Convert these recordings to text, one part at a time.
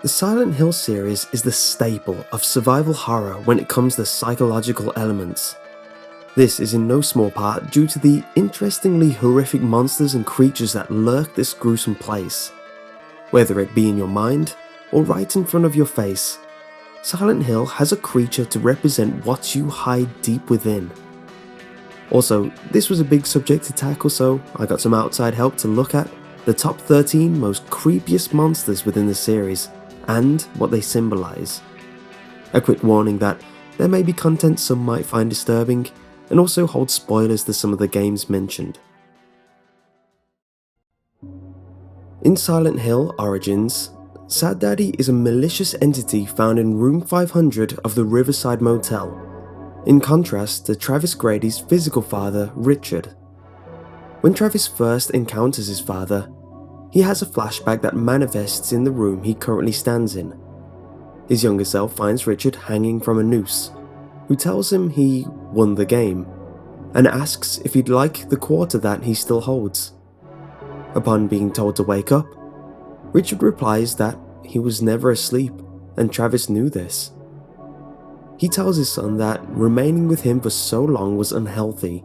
The Silent Hill series is the staple of survival horror when it comes to psychological elements. This is in no small part due to the interestingly horrific monsters and creatures that lurk this gruesome place. Whether it be in your mind or right in front of your face, Silent Hill has a creature to represent what you hide deep within. Also, this was a big subject to tackle, so I got some outside help to look at the top 13 most creepiest monsters within the series and what they symbolize. A quick warning that there may be content some might find disturbing, and also hold spoilers to some of the games mentioned. In Silent Hill Origins, Sad Daddy is a malicious entity found in room 500 of the Riverside Motel, in contrast to Travis Grady's physical father, Richard. When Travis first encounters his father, he has a flashback that manifests in the room he currently stands in. His younger self finds Richard hanging from a noose, who tells him he won the game, and asks if he'd like the quarter that he still holds. Upon being told to wake up, Richard replies that he was never asleep, and Travis knew this. He tells his son that remaining with him for so long was unhealthy.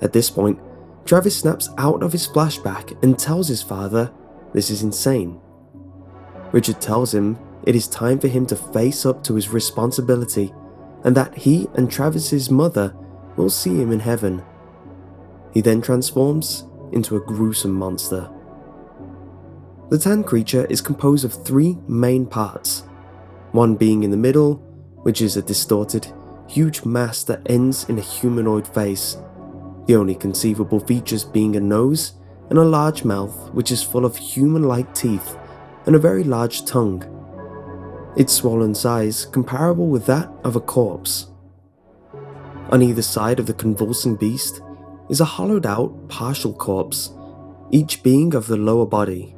At this point, Travis snaps out of his flashback and tells his father this is insane. Richard tells him it is time for him to face up to his responsibility and that he and Travis's mother will see him in heaven. He then transforms into a gruesome monster. The tan creature is composed of 3 main parts, one being in the middle, which is a distorted, huge mass that ends in a humanoid face, the only conceivable features being a nose and a large mouth which is full of human-like teeth and a very large tongue. Its swollen size comparable with that of a corpse. On either side of the convulsing beast is a hollowed out partial corpse, each being of the lower body.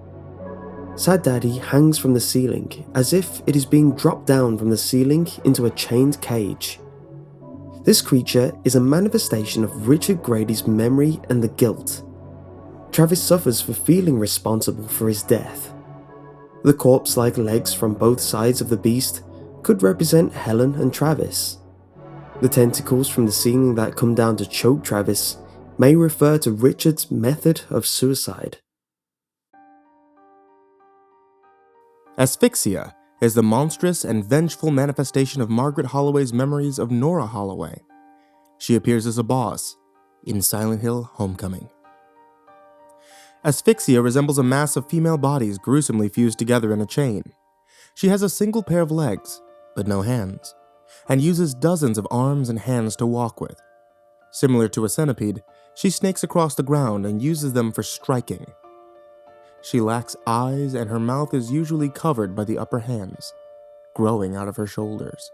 Sad Daddy hangs from the ceiling as if it is being dropped down from the ceiling into a chained cage. This creature is a manifestation of Richard Grady's memory and the guilt. Travis suffers for feeling responsible for his death. The corpse-like legs from both sides of the beast could represent Helen and Travis. The tentacles from the ceiling that come down to choke Travis may refer to Richard's method of suicide. Asphyxia is the monstrous and vengeful manifestation of Margaret Holloway's memories of Nora Holloway. She appears as a boss in Silent Hill Homecoming. Asphyxia resembles a mass of female bodies gruesomely fused together in a chain. She has a single pair of legs, but no hands, and uses dozens of arms and hands to walk with. Similar to a centipede, she snakes across the ground and uses them for striking. She lacks eyes, and her mouth is usually covered by the upper hands, growing out of her shoulders.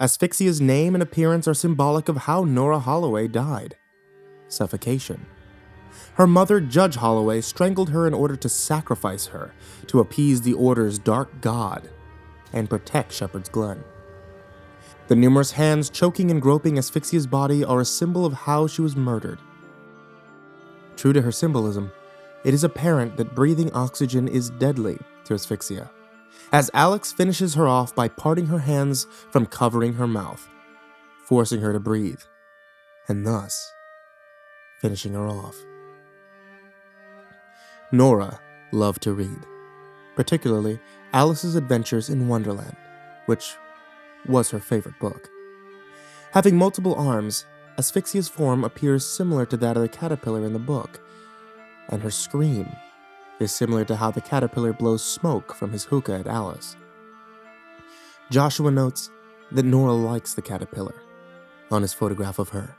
Asphyxia's name and appearance are symbolic of how Nora Holloway died: suffocation. Her mother, Judge Holloway, strangled her in order to sacrifice her to appease the Order's dark god and protect Shepard's Glen. The numerous hands choking and groping Asphyxia's body are a symbol of how she was murdered. True to her symbolism, it is apparent that breathing oxygen is deadly to Asphyxia, as Alex finishes her off by parting her hands from covering her mouth, forcing her to breathe, and thus finishing her off. Nora loved to read, particularly Alice's Adventures in Wonderland, which was her favorite book. Having multiple arms, Asphyxia's form appears similar to that of the caterpillar in the book, and her scream is similar to how the caterpillar blows smoke from his hookah at Alice. Joshua notes that Nora likes the caterpillar on his photograph of her.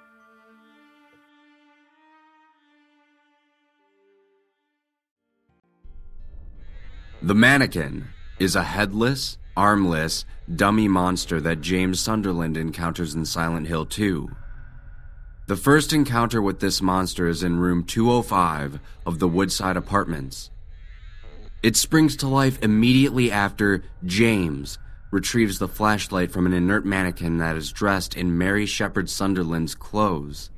The Mannequin is a headless, armless, dummy monster that James Sunderland encounters in Silent Hill 2. The first encounter with this monster is in room 205 of the Woodside Apartments. It springs to life immediately after James retrieves the flashlight from an inert mannequin that is dressed in Mary Shepard Sunderland's clothes.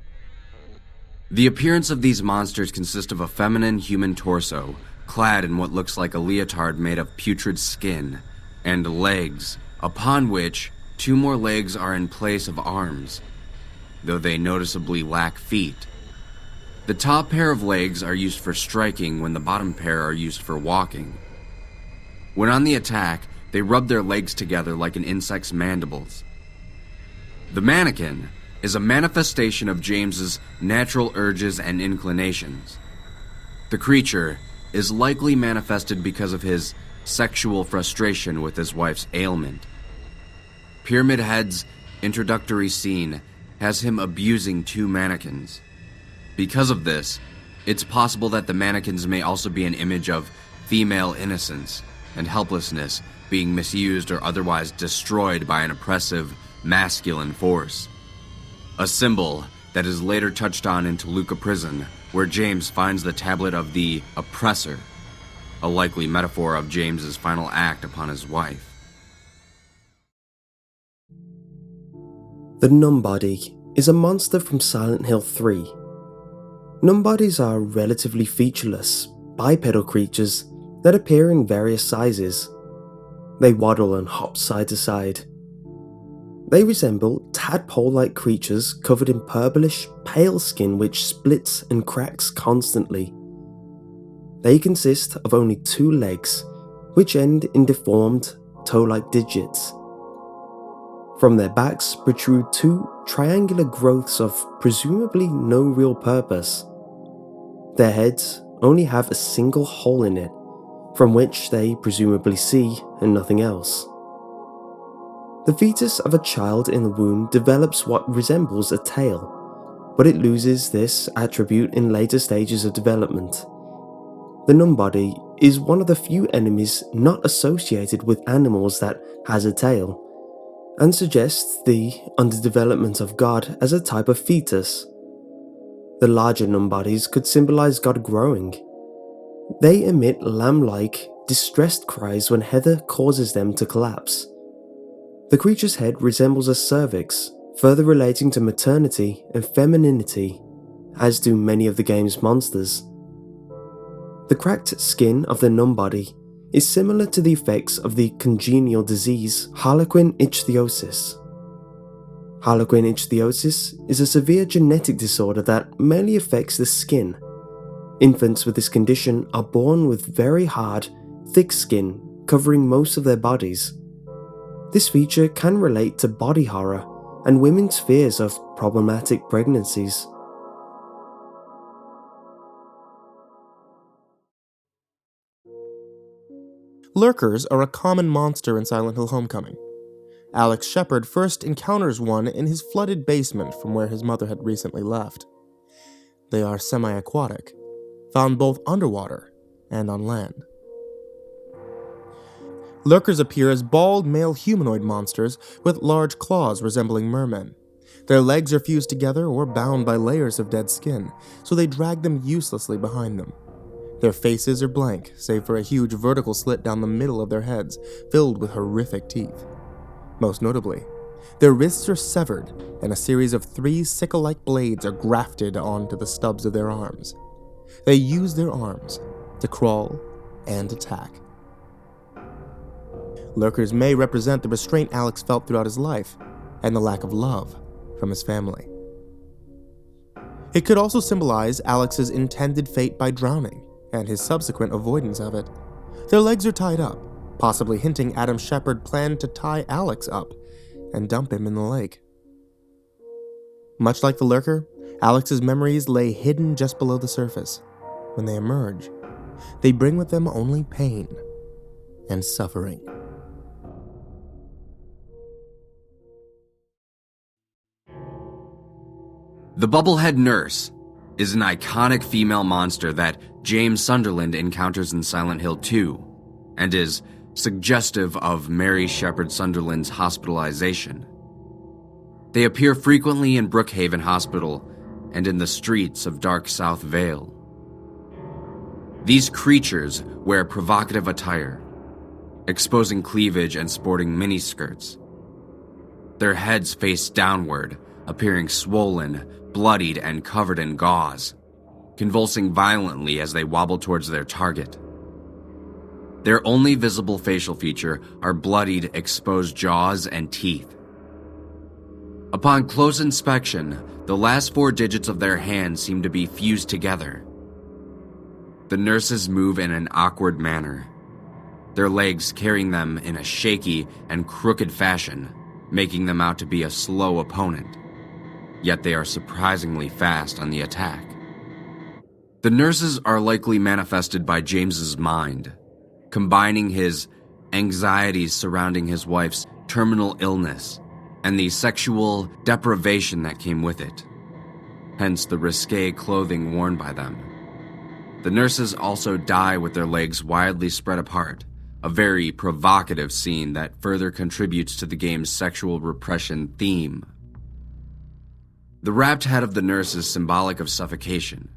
The appearance of these monsters consists of a feminine human torso, clad in what looks like a leotard made of putrid skin, and legs, upon which 2 more legs are in place of arms, though they noticeably lack feet. The top pair of legs are used for striking when the bottom pair are used for walking. When on the attack, they rub their legs together like an insect's mandibles. The Mannequin is a manifestation of James's natural urges and inclinations. The creature is likely manifested because of his sexual frustration with his wife's ailment. Pyramid Head's introductory scene has him abusing 2 mannequins. Because of this, it's possible that the mannequins may also be an image of female innocence and helplessness being misused or otherwise destroyed by an oppressive, masculine force. A symbol that is later touched on in Toluca prison, where James finds the tablet of the oppressor, a likely metaphor of James's final act upon his wife. The Numbody is a monster from Silent Hill 3. Numbodies are relatively featureless, bipedal creatures that appear in various sizes. They waddle and hop side to side. They resemble tadpole-like creatures covered in purplish, pale skin which splits and cracks constantly. They consist of only 2 legs, which end in deformed, toe-like digits. From their backs protrude 2 triangular growths of presumably no real purpose. Their heads only have a single hole in it, from which they presumably see and nothing else. The fetus of a child in the womb develops what resembles a tail, but it loses this attribute in later stages of development. The Numbody is one of the few enemies not associated with animals that has a tail, and suggests the underdevelopment of God as a type of fetus. The larger Numbodies could symbolize God growing. They emit lamb-like, distressed cries when Heather causes them to collapse. The creature's head resembles a cervix, further relating to maternity and femininity, as do many of the game's monsters. The cracked skin of the Numbody is similar to the effects of the congenial disease Harlequin ichthyosis. Harlequin ichthyosis is a severe genetic disorder that mainly affects the skin. Infants with this condition are born with very hard, thick skin covering most of their bodies. This feature can relate to body horror and women's fears of problematic pregnancies. Lurkers are a common monster in Silent Hill Homecoming. Alex Shepard first encounters one in his flooded basement from where his mother had recently left. They are semi-aquatic, found both underwater and on land. Lurkers appear as bald male humanoid monsters with large claws resembling mermen. Their legs are fused together or bound by layers of dead skin, so they drag them uselessly behind them. Their faces are blank, save for a huge vertical slit down the middle of their heads, filled with horrific teeth. Most notably, their wrists are severed, and a series of 3 sickle-like blades are grafted onto the stubs of their arms. They use their arms to crawl and attack. Lurkers may represent the restraint Alex felt throughout his life, and the lack of love from his family. It could also symbolize Alex's intended fate by drowning, and his subsequent avoidance of it. Their legs are tied up, possibly hinting Adam Shepard planned to tie Alex up and dump him in the lake. Much like the Lurker, Alex's memories lay hidden just below the surface. When they emerge, they bring with them only pain and suffering. The Bubblehead Nurse is an iconic female monster that James Sunderland encounters in Silent Hill 2, and is suggestive of Mary Shepard Sunderland's hospitalization. They appear frequently in Brookhaven Hospital and in the streets of dark South Vale. These creatures wear provocative attire, exposing cleavage and sporting miniskirts. Their heads face downward, appearing swollen, bloodied, and covered in gauze, convulsing violently as they wobble towards their target, Their only visible facial feature are bloodied, exposed jaws and teeth. Upon close inspection, the last 4 digits of their hands seem to be fused together. The nurses move in an awkward manner, their legs carrying them in a shaky and crooked fashion, making them out to be a slow opponent. Yet they are surprisingly fast on the attack. The nurses are likely manifested by James's mind, combining his anxieties surrounding his wife's terminal illness and the sexual deprivation that came with it, hence the risque clothing worn by them. The nurses also die with their legs widely spread apart, a very provocative scene that further contributes to the game's sexual repression theme. The wrapped head of the nurse is symbolic of suffocation.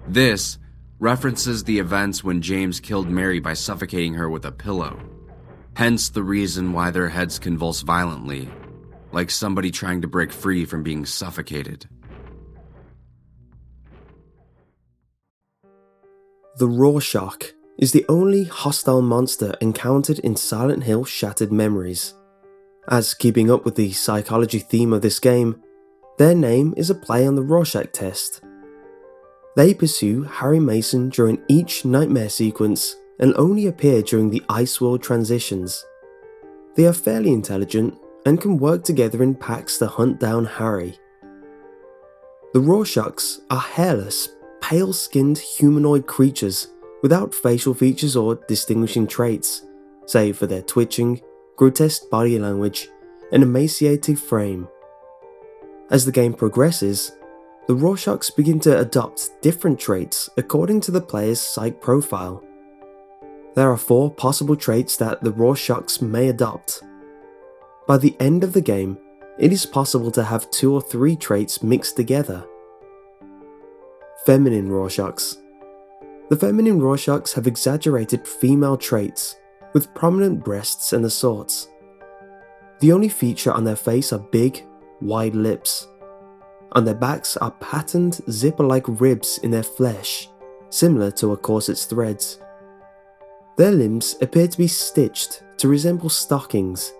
This references the events when James killed Mary by suffocating her with a pillow, hence the reason why their heads convulse violently, like somebody trying to break free from being suffocated. The Rorschach is the only hostile monster encountered in Silent Hill Shattered Memories. As keeping up with the psychology theme of this game, their name is a play on the Rorschach test. They pursue Harry Mason during each nightmare sequence and only appear during the Ice World transitions. They are fairly intelligent and can work together in packs to hunt down Harry. The Rorschachs are hairless, pale-skinned humanoid creatures without facial features or distinguishing traits, save for their twitching, grotesque body language, and emaciated frame. As the game progresses, the Rorschachs begin to adopt different traits according to the player's psych profile. There are 4 possible traits that the Rorschachs may adopt. By the end of the game, it is possible to have 2 or 3 traits mixed together. Feminine Rorschachs. The feminine Rorschachs have exaggerated female traits, with prominent breasts and assorts. The only feature on their face are big, wide lips. On their backs are patterned zipper-like ribs in their flesh, similar to a corset's threads. Their limbs appear to be stitched to resemble stockings,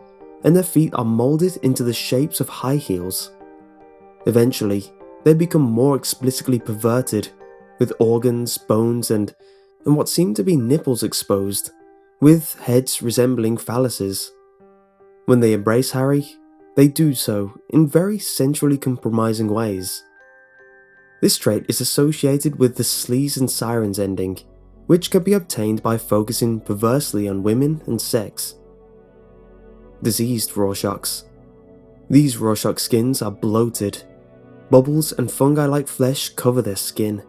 and their feet are molded into the shapes of high heels. Eventually, they become more explicitly perverted, with organs, bones, and what seem to be nipples exposed, with heads resembling phalluses. When they embrace Harry, they do so in very sensually compromising ways. This trait is associated with the Sleaze and Sirens ending, which can be obtained by focusing perversely on women and sex. Diseased Rorschachs. These Rorschach skins are bloated. Bubbles and fungi-like flesh cover their skin.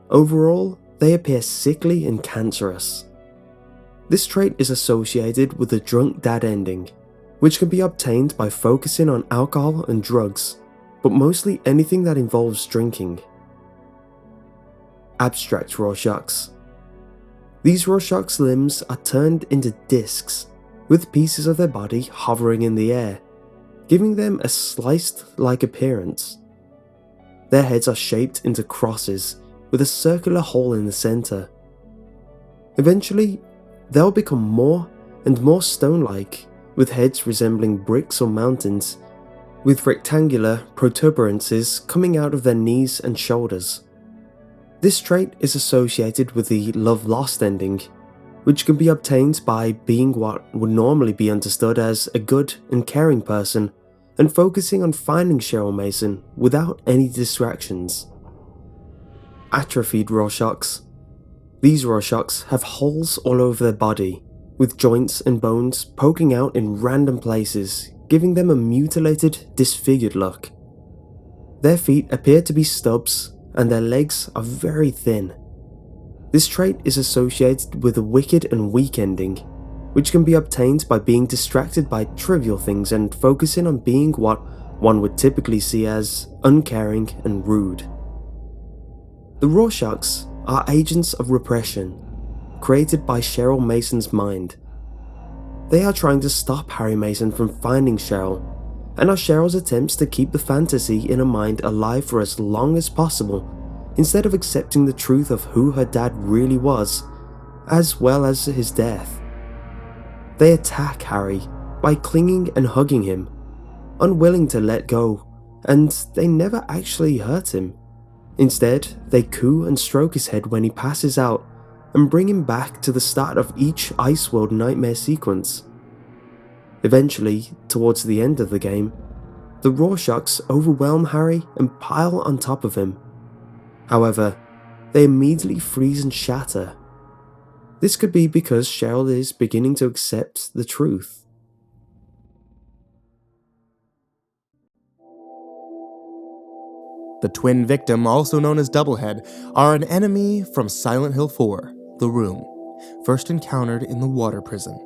Overall, they appear sickly and cancerous. This trait is associated with the drunk dad ending, which can be obtained by focusing on alcohol and drugs, but mostly anything that involves drinking. Abstract Rorschachs. These Rorschachs' limbs are turned into discs, with pieces of their body hovering in the air, giving them a sliced-like appearance. Their heads are shaped into crosses, with a circular hole in the center. Eventually, they'll become more and more stone-like, with heads resembling bricks or mountains, with rectangular protuberances coming out of their knees and shoulders. This trait is associated with the love-lost ending, which can be obtained by being what would normally be understood as a good and caring person and focusing on finding Cheryl Mason without any distractions. Atrophied Rorschachs. These Rorschachs have holes all over their body, with joints and bones poking out in random places, giving them a mutilated, disfigured look. Their feet appear to be stubs, and their legs are very thin. This trait is associated with a wicked and weak ending, which can be obtained by being distracted by trivial things and focusing on being what one would typically see as uncaring and rude. The Rorschachs are agents of repression, created by Cheryl Mason's mind. They are trying to stop Harry Mason from finding Cheryl, and are Cheryl's attempts to keep the fantasy in her mind alive for as long as possible, instead of accepting the truth of who her dad really was, as well as his death. They attack Harry by clinging and hugging him, unwilling to let go, and they never actually hurt him. Instead, they coo and stroke his head when he passes out and bring him back to the start of each Iceworld nightmare sequence. Eventually, towards the end of the game, the Rorschachs overwhelm Harry and pile on top of him. However, they immediately freeze and shatter. This could be because Cheryl is beginning to accept the truth. The twin victim, also known as Bubblehead, are an enemy from Silent Hill 4, The Room, first encountered in the water prison.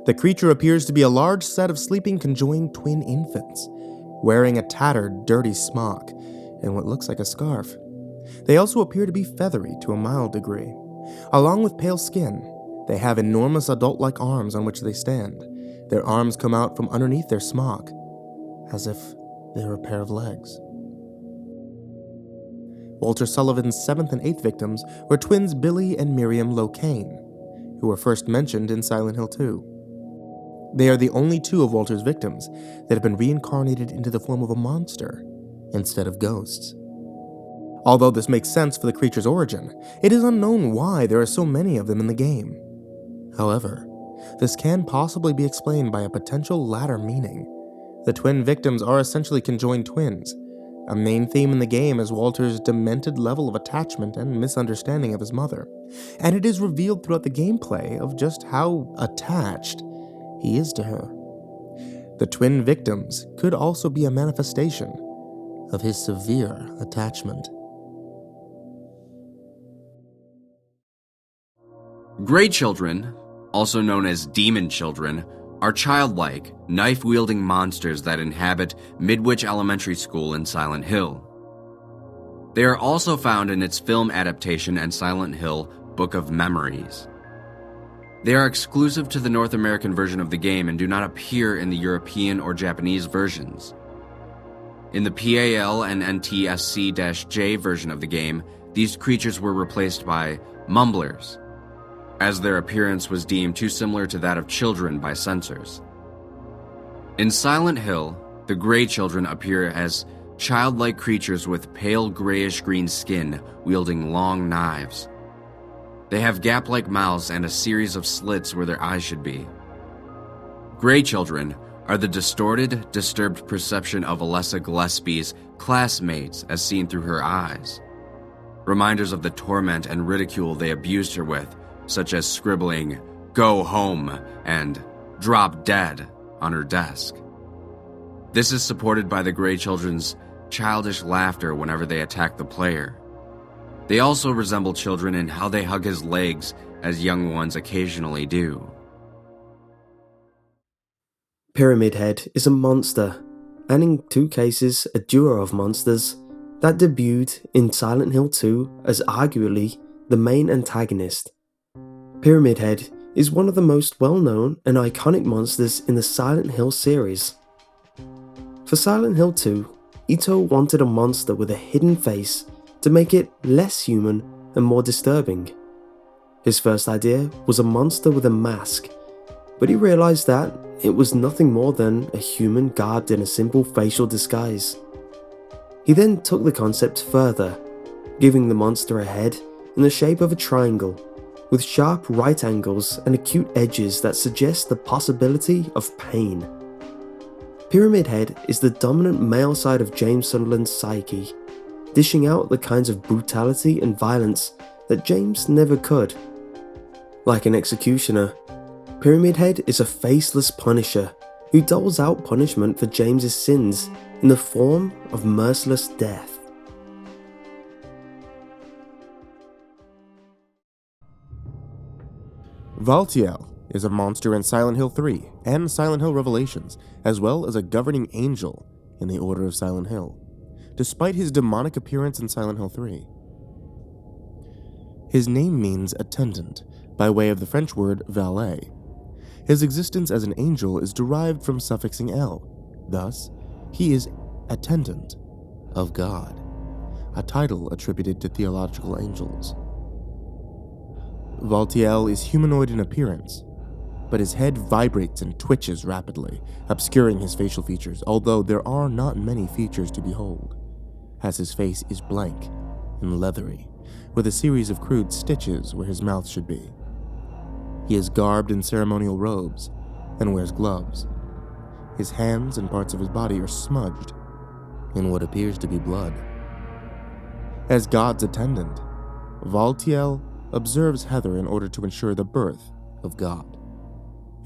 The creature appears to be a large set of sleeping conjoined twin infants, wearing a tattered, dirty smock and what looks like a scarf. They also appear to be feathery to a mild degree. Along with pale skin, they have enormous adult-like arms on which they stand. Their arms come out from underneath their smock, as if they were a pair of legs. Walter Sullivan's 7th and 8th victims were twins Billy and Miriam Locane, who were first mentioned in Silent Hill 2. They are the only two of Walter's victims that have been reincarnated into the form of a monster instead of ghosts. Although this makes sense for the creature's origin, it is unknown why there are so many of them in the game. However, this can possibly be explained by a potential latter meaning. The twin victims are essentially conjoined twins. A main theme in the game is Walter's demented level of attachment and misunderstanding of his mother, and it is revealed throughout the gameplay of just how attached he is to her. The twin victims could also be a manifestation of his severe attachment. Grey children, also known as demon children, are childlike, knife-wielding monsters that inhabit Midwich Elementary School in Silent Hill. They are also found in its film adaptation and Silent Hill Book of Memories. They are exclusive to the North American version of the game and do not appear in the European or Japanese versions. In the PAL and NTSC-J version of the game, these creatures were replaced by mumblers, as their appearance was deemed too similar to that of children by censors. In Silent Hill, the Grey children appear as childlike creatures with pale grayish-green skin wielding long knives. They have gap-like mouths and a series of slits where their eyes should be. Grey children are the distorted, disturbed perception of Alessa Gillespie's classmates as seen through her eyes. Reminders of the torment and ridicule they abused her with, such as scribbling, "Go home," and "Drop dead" on her desk. This is supported by the Grey children's childish laughter whenever they attack the player. They also resemble children in how they hug his legs, as young ones occasionally do. Pyramid Head is a monster, and in 2 cases a duo of monsters, that debuted in Silent Hill 2 as arguably the main antagonist. Pyramid Head is one of the most well-known and iconic monsters in the Silent Hill series. For Silent Hill 2, Ito wanted a monster with a hidden face to make it less human and more disturbing. His first idea was a monster with a mask, but he realized that it was nothing more than a human garbed in a simple facial disguise. He then took the concept further, giving the monster a head in the shape of a triangle, with sharp right angles and acute edges that suggest the possibility of pain. Pyramid Head is the dominant male side of James Sunderland's psyche, dishing out the kinds of brutality and violence that James never could. Like an executioner, Pyramid Head is a faceless punisher who doles out punishment for James's sins in the form of merciless death. Vulture is a monster in Silent Hill 3 and Silent Hill Revelations, as well as a governing angel in the Order of Silent Hill, despite his demonic appearance in Silent Hill 3. His name means attendant, by way of the French word valet. His existence as an angel is derived from suffixing L, thus, he is attendant of God, a title attributed to theological angels. Vulture is humanoid in appearance, but his head vibrates and twitches rapidly, obscuring his facial features, although there are not many features to behold, as his face is blank and leathery, with a series of crude stitches where his mouth should be. He is garbed in ceremonial robes and wears gloves. His hands and parts of his body are smudged in what appears to be blood. As God's attendant, Vulture observes Heather in order to ensure the birth of God.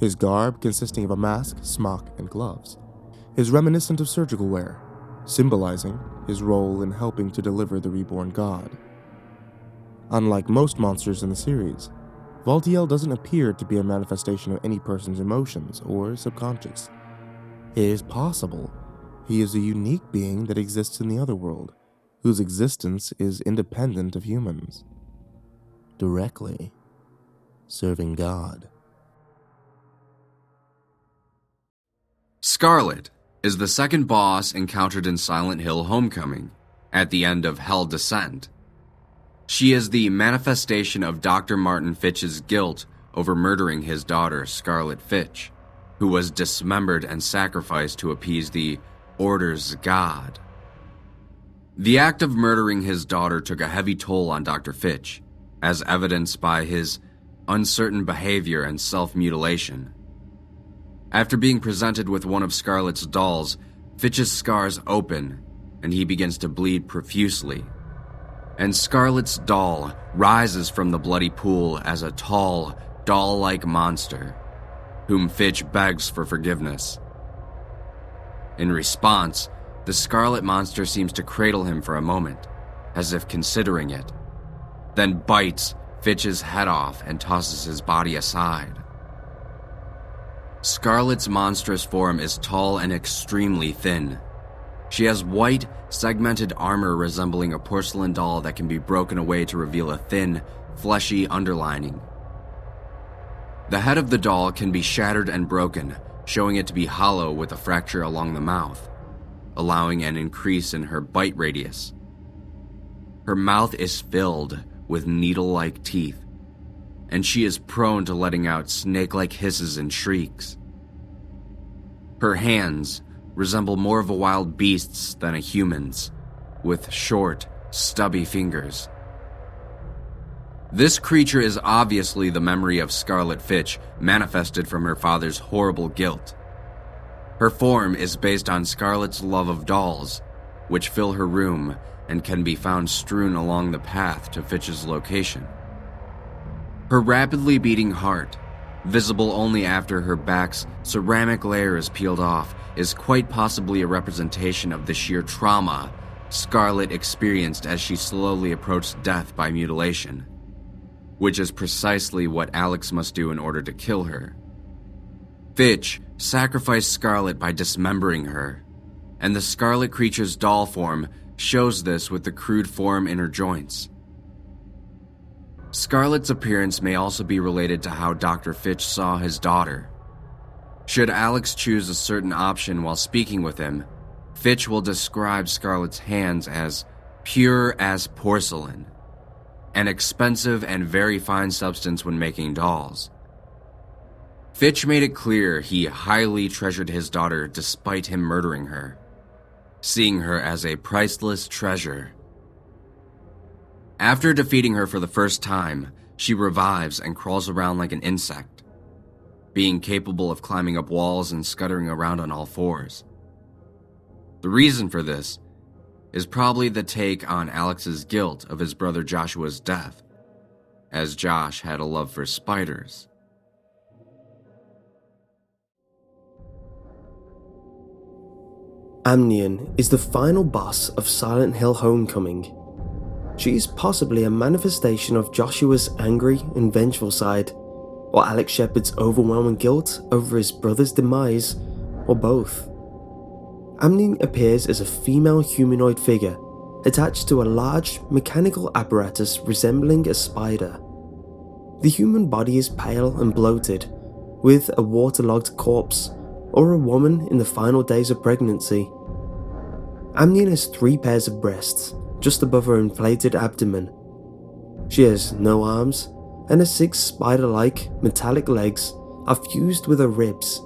His garb, consisting of a mask, smock, and gloves, is reminiscent of surgical wear, symbolizing his role in helping to deliver the reborn God. Unlike most monsters in the series, Vulture doesn't appear to be a manifestation of any person's emotions or subconscious. It is possible he is a unique being that exists in the otherworld, whose existence is independent of humans, directly serving God. Scarlet is the second boss encountered in Silent Hill Homecoming, at the end of Hell Descent. She is the manifestation of Dr. Martin Fitch's guilt over murdering his daughter, Scarlet Fitch, who was dismembered and sacrificed to appease the Order's God. The act of murdering his daughter took a heavy toll on Dr. Fitch, as evidenced by his uncertain behavior and self-mutilation. After being presented with one of Scarlet's dolls, Fitch's scars open and he begins to bleed profusely. And Scarlet's doll rises from the bloody pool as a tall, doll-like monster, whom Fitch begs for forgiveness. In response, the Scarlet monster seems to cradle him for a moment, as if considering it, then bites Fitch's head off and tosses his body aside. Scarlet's monstrous form is tall and extremely thin. She has white, segmented armor resembling a porcelain doll that can be broken away to reveal a thin, fleshy underlining. The head of the doll can be shattered and broken, showing it to be hollow with a fracture along the mouth, allowing an increase in her bite radius. Her mouth is filled with needle-like teeth, and she is prone to letting out snake-like hisses and shrieks. Her hands resemble more of a wild beast's than a human's, with short, stubby fingers. This creature is obviously the memory of Scarlet Fitch, manifested from her father's horrible guilt. Her form is based on Scarlet's love of dolls, which fill her room and can be found strewn along the path to Fitch's location. Her rapidly beating heart, visible only after her back's ceramic layer is peeled off, is quite possibly a representation of the sheer trauma Scarlet experienced as she slowly approached death by mutilation, which is precisely what Alex must do in order to kill her. Fitch sacrificed Scarlet by dismembering her, and the Scarlet creature's doll form shows this with the crude form in her joints. Scarlet's appearance may also be related to how Dr. Fitch saw his daughter. Should Alex choose a certain option while speaking with him, Fitch will describe Scarlet's hands as pure as porcelain, an expensive and very fine substance when making dolls. Fitch made it clear he highly treasured his daughter despite him murdering her, seeing her as a priceless treasure. After defeating her for the first time, she revives and crawls around like an insect, being capable of climbing up walls and scuttering around on all fours. The reason for this is probably the take on Alex's guilt of his brother Joshua's death, as Josh had a love for spiders. Amnion is the final boss of Silent Hill Homecoming. She is possibly a manifestation of Joshua's angry and vengeful side, or Alex Shepard's overwhelming guilt over his brother's demise, or both. Amnion appears as a female humanoid figure attached to a large mechanical apparatus resembling a spider. The human body is pale and bloated, with a waterlogged corpse, or a woman in the final days of pregnancy. Amnion has 3 pairs of breasts, just above her inflated abdomen. She has no arms, and her 6 spider-like metallic legs are fused with her ribs.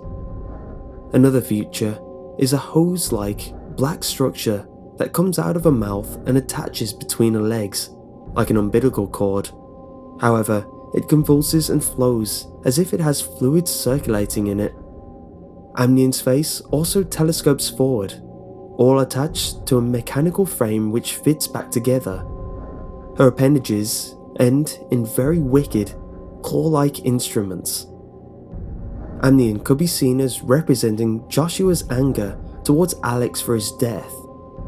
Another feature is a hose-like black structure that comes out of her mouth and attaches between her legs, like an umbilical cord. However, it convulses and flows as if it has fluids circulating in it. Amnion's face also telescopes forward, all attached to a mechanical frame which fits back together. Her appendages end in very wicked, claw-like instruments. Amnion could be seen as representing Joshua's anger towards Alex for his death,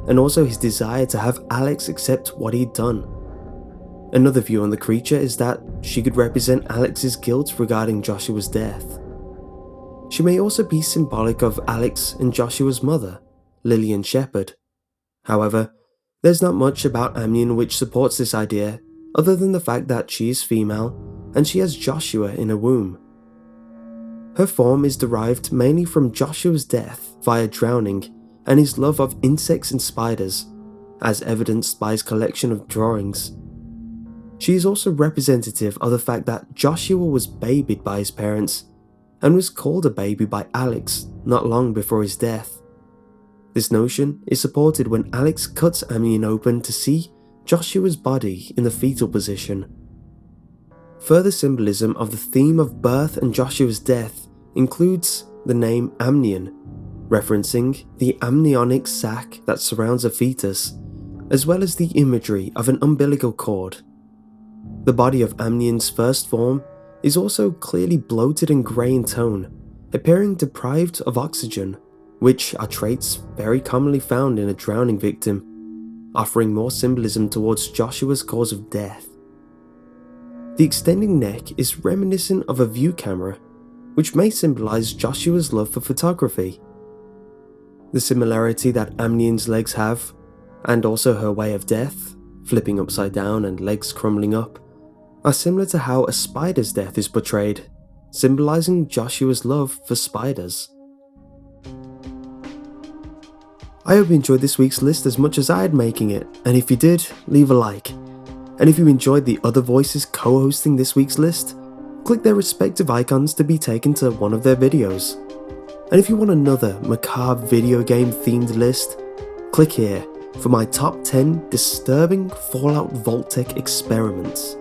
and also his desire to have Alex accept what he'd done. Another view on the creature is that she could represent Alex's guilt regarding Joshua's death. She may also be symbolic of Alex and Joshua's mother, Lillian Shepherd. However, there's not much about Amnion which supports this idea other than the fact that she is female and she has Joshua in her womb. Her form is derived mainly from Joshua's death via drowning and his love of insects and spiders, as evidenced by his collection of drawings. She is also representative of the fact that Joshua was babied by his parents and was called a baby by Alex not long before his death. This notion is supported when Alex cuts Amnion open to see Joshua's body in the fetal position. Further symbolism of the theme of birth and Joshua's death includes the name Amnion, referencing the amniotic sac that surrounds a fetus, as well as the imagery of an umbilical cord. The body of Amnion's first form is also clearly bloated and grey in tone, appearing deprived of oxygen, which are traits very commonly found in a drowning victim, offering more symbolism towards Joshua's cause of death. The extending neck is reminiscent of a view camera, which may symbolize Joshua's love for photography. The similarity that Amnion's legs have, and also her way of death, flipping upside down and legs crumbling up, are similar to how a spider's death is portrayed, symbolizing Joshua's love for spiders. I hope you enjoyed this week's list as much as I had making it, and if you did, leave a like. And if you enjoyed the other voices co-hosting this week's list, click their respective icons to be taken to one of their videos. And if you want another macabre video game themed list, click here for my top 10 disturbing Fallout Vault-Tec experiments.